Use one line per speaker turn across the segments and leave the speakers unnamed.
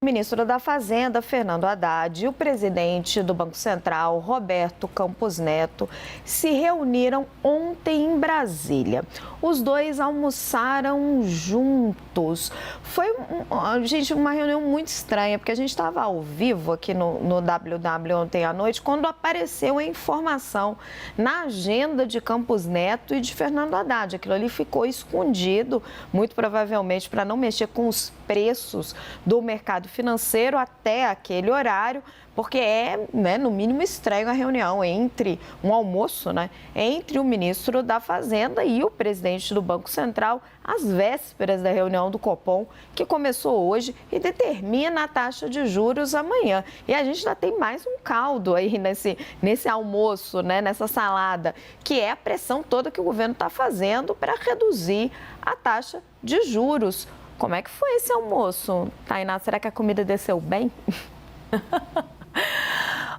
O ministro da Fazenda, Fernando Haddad, e o presidente do Banco Central, Roberto Campos Neto, se reuniram ontem em Brasília. Os dois almoçaram juntos. Foi, gente, uma reunião muito estranha, porque a gente estava ao vivo aqui no WW ontem à noite, quando apareceu a informação na agenda de Campos Neto e de Fernando Haddad. Aquilo ali ficou escondido, muito provavelmente para não mexer com os preços do mercado financeiro até aquele horário, porque é, no mínimo, estranho a reunião entre um almoço, entre o ministro da Fazenda e o presidente do Banco Central, às vésperas da reunião do Copom, que começou hoje e determina a taxa de juros amanhã. E a gente ainda tem mais um caldo aí nesse almoço, nessa salada, que é a pressão toda que o governo está fazendo para reduzir a taxa de juros. Como é que foi esse almoço, Tainá? Será que a comida desceu bem?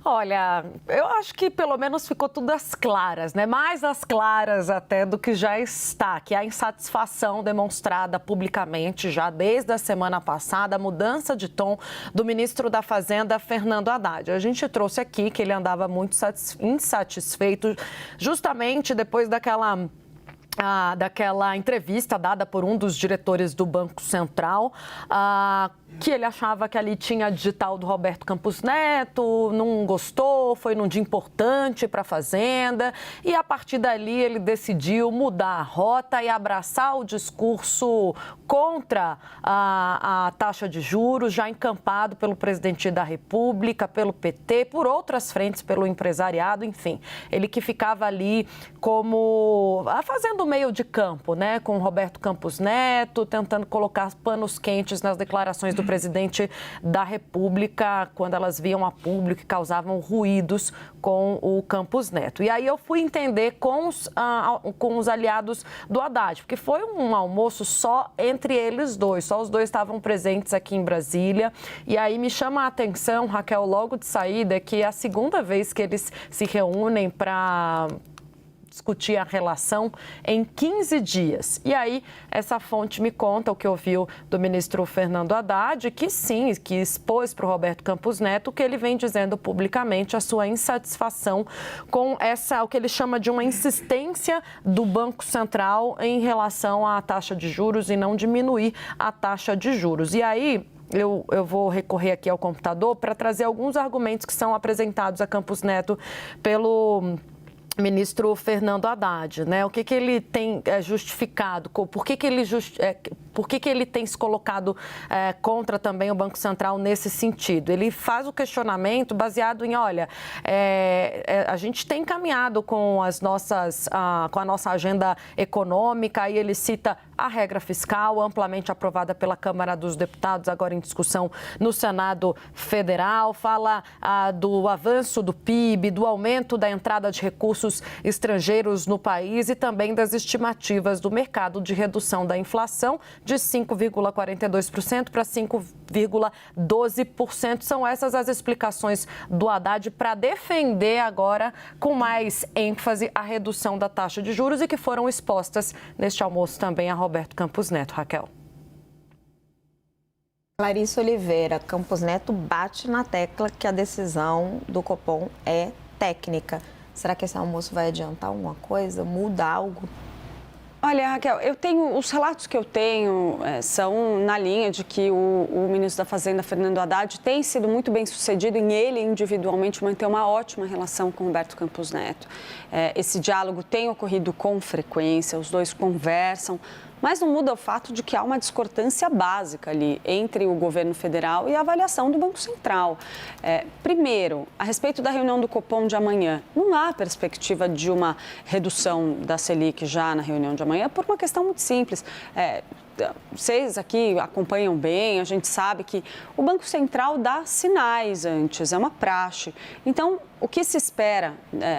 Olha, eu acho que pelo menos ficou tudo às claras, mais às claras até do que já está, que é a insatisfação demonstrada publicamente já desde a semana passada, a mudança de tom do ministro da Fazenda, Fernando Haddad. A gente trouxe aqui que ele andava muito insatisfeito justamente depois daquela entrevista dada por um dos diretores do Banco Central, que ele achava que ali tinha a digital do Roberto Campos Neto, não gostou, foi num dia importante para a Fazenda, e a partir dali ele decidiu mudar a rota e abraçar o discurso contra a taxa de juros, já encampado pelo presidente da República, pelo PT, por outras frentes, pelo empresariado, enfim. Ele que ficava ali como fazendo meio de campo, com o Roberto Campos Neto, tentando colocar panos quentes nas declarações do presidente da República, quando elas viam a público e causavam ruídos com o Campos Neto. E aí eu fui entender com os aliados do Haddad, porque foi um almoço só entre eles dois, só os dois estavam presentes aqui em Brasília. E aí me chama a atenção, Raquel, logo de saída, que é a segunda vez que eles se reúnem para discutir a relação em 15 dias. E aí, essa fonte me conta o que ouviu do ministro Fernando Haddad, que sim, que expôs para o Roberto Campos Neto que ele vem dizendo publicamente a sua insatisfação com o que ele chama de uma insistência do Banco Central em relação à taxa de juros e não diminuir a taxa de juros. E aí, eu vou recorrer aqui ao computador para trazer alguns argumentos que são apresentados a Campos Neto pelo ministro Fernando Haddad, O que ele tem justificado? Por que ele tem se colocado contra também o Banco Central nesse sentido? Ele faz o questionamento baseado em, a gente tem caminhado com a nossa agenda econômica, e ele cita a regra fiscal amplamente aprovada pela Câmara dos Deputados, agora em discussão no Senado Federal, fala do avanço do PIB, do aumento da entrada de recursos estrangeiros no país e também das estimativas do mercado de redução da inflação de 5,42% para 5,12%. São essas as explicações do Haddad para defender agora com mais ênfase a redução da taxa de juros e que foram expostas neste almoço também a Roberto Campos Neto. Raquel.
Larissa Oliveira, Campos Neto bate na tecla que a decisão do Copom é técnica. Será que esse almoço vai adiantar alguma coisa? Muda algo?
Olha, Raquel, os relatos que eu tenho são na linha de que o ministro da Fazenda, Fernando Haddad, tem sido muito bem sucedido em ele individualmente manter uma ótima relação com Roberto Campos Neto. Esse diálogo tem ocorrido com frequência, os dois conversam, mas não muda o fato de que há uma discordância básica ali entre o governo federal e a avaliação do Banco Central. Primeiro, a respeito da reunião do Copom de amanhã, não há perspectiva de uma redução da Selic já na reunião de amanhã por uma questão muito simples. Vocês aqui acompanham bem, a gente sabe que o Banco Central dá sinais antes, é uma praxe. Então, o que se espera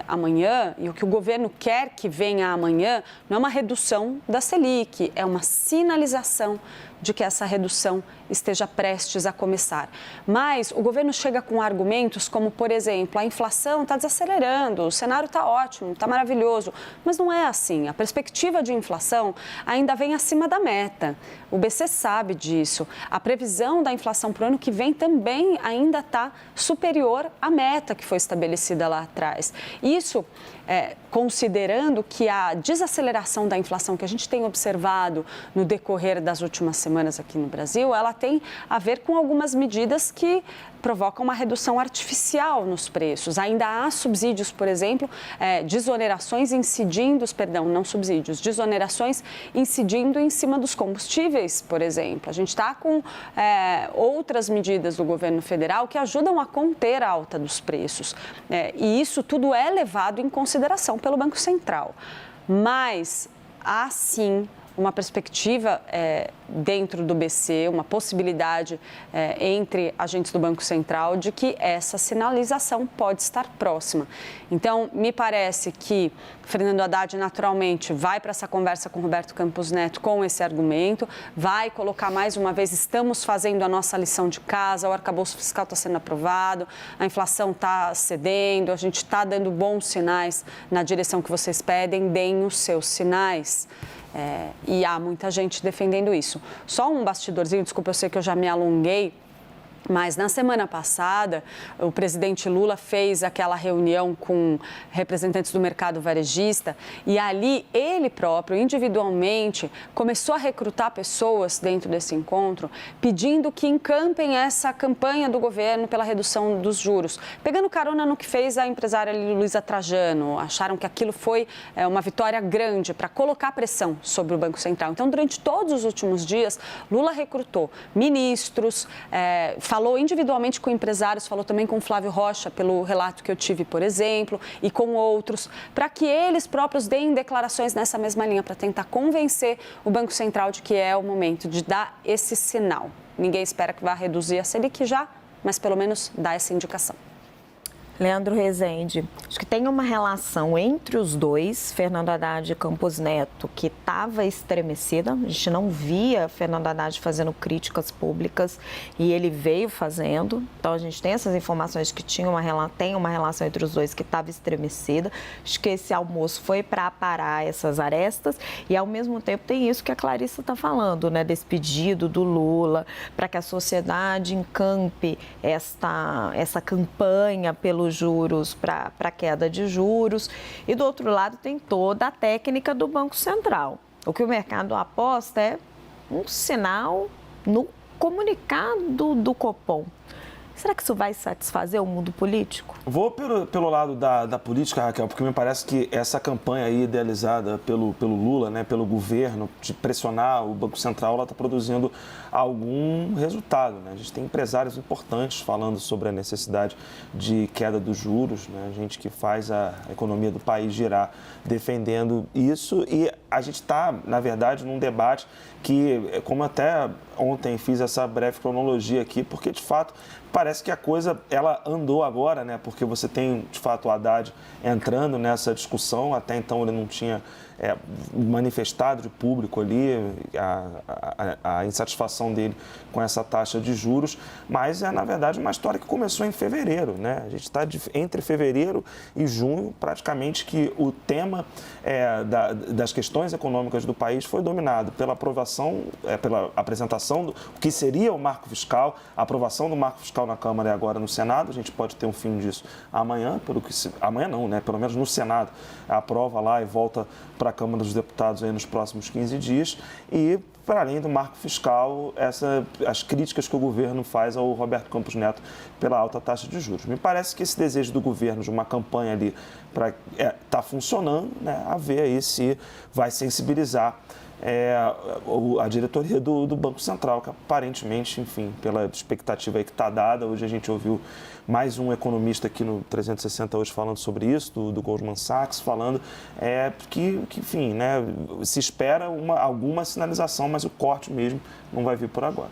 amanhã e o que o governo quer que venha amanhã não é uma redução da Selic, é uma sinalização de que essa redução esteja prestes a começar. Mas o governo chega com argumentos como, por exemplo, a inflação está desacelerando, o cenário está ótimo, está maravilhoso. Mas não é assim. A perspectiva de inflação ainda vem acima da meta. O BC sabe disso. A previsão da inflação para o ano que vem também ainda está superior à meta que foi estabelecida lá atrás. Isso considerando que a desaceleração da inflação que a gente tem observado no decorrer das últimas semanas aqui no Brasil, ela tem a ver com algumas medidas que provocam uma redução artificial nos preços. Ainda há subsídios, por exemplo, desonerações incidindo, não subsídios, desonerações incidindo em cima dos combustíveis, por exemplo. A gente está com outras medidas do governo federal que ajudam a conter a alta dos preços. E isso tudo é levado em consideração pelo Banco Central. Mas há sim uma perspectiva dentro do BC, uma possibilidade entre agentes do Banco Central de que essa sinalização pode estar próxima. Então, me parece que Fernando Haddad, naturalmente, vai para essa conversa com Roberto Campos Neto com esse argumento, vai colocar mais uma vez, estamos fazendo a nossa lição de casa, o arcabouço fiscal está sendo aprovado, a inflação está cedendo, a gente está dando bons sinais na direção que vocês pedem, deem os seus sinais. E há muita gente defendendo isso. Só um bastidorzinho, desculpa, eu sei que eu já me alonguei, mas na semana passada o presidente Lula fez aquela reunião com representantes do mercado varejista e ali ele próprio, individualmente, começou a recrutar pessoas dentro desse encontro, pedindo que encampem essa campanha do governo pela redução dos juros. Pegando carona no que fez a empresária Luiza Trajano, acharam que aquilo foi uma vitória grande para colocar pressão sobre o Banco Central. Então, durante todos os últimos dias, Lula recrutou ministros, falou individualmente com empresários, falou também com Flávio Rocha, pelo relato que eu tive, por exemplo, e com outros, para que eles próprios deem declarações nessa mesma linha, para tentar convencer o Banco Central de que é o momento de dar esse sinal. Ninguém espera que vá reduzir a Selic já, mas pelo menos dá essa indicação.
Leandro Rezende, acho que tem uma relação entre os dois, Fernando Haddad e Campos Neto, que estava estremecida. A gente não via Fernando Haddad fazendo críticas públicas e ele veio fazendo. Então, a gente tem essas informações que tem uma relação entre os dois que estava estremecida. Acho que esse almoço foi para aparar essas arestas e, ao mesmo tempo, tem isso que a Clarissa está falando, né? Desse pedido do Lula para que a sociedade encampe essa campanha pelos juros para a queda de juros. E do outro lado tem toda a técnica do Banco Central. O que o mercado aposta é um sinal no comunicado do Copom. Será que isso vai satisfazer o mundo político?
Vou pelo lado da política, Raquel, porque me parece que essa campanha aí idealizada pelo Lula, né, pelo governo, de pressionar o Banco Central, ela está produzindo algum resultado, né? A gente tem empresários importantes falando sobre a necessidade de queda dos juros, né? Gente que faz a economia do país girar defendendo isso e a gente está, na verdade, num debate que, como até ontem fiz essa breve cronologia aqui, porque, de fato, parece que a coisa, ela andou agora, né? Porque você tem, de fato, o Haddad entrando nessa discussão, até então ele não tinha manifestado de público ali a insatisfação dele com essa taxa de juros, mas na verdade, uma história que começou em fevereiro, né? A gente está entre fevereiro e junho, praticamente que o tema das questões econômicas do país foi dominado pela aprovação, pela apresentação do que seria o marco fiscal, a aprovação do marco fiscal na Câmara e agora no Senado. A gente pode ter um fim disso amanhã, amanhã não, né? Pelo menos no Senado, aprova lá e volta para a Câmara dos Deputados aí nos próximos 15 dias e, para além do marco fiscal, as críticas que o governo faz ao Roberto Campos Neto pela alta taxa de juros. Me parece que esse desejo do governo de uma campanha ali está funcionando, né? A ver aí se vai sensibilizar a diretoria do Banco Central, que aparentemente, enfim, pela expectativa aí que está dada, hoje a gente ouviu mais um economista aqui no 360 hoje falando sobre isso, do Goldman Sachs, falando que enfim, né, se espera alguma sinalização, mas o corte mesmo não vai vir por agora.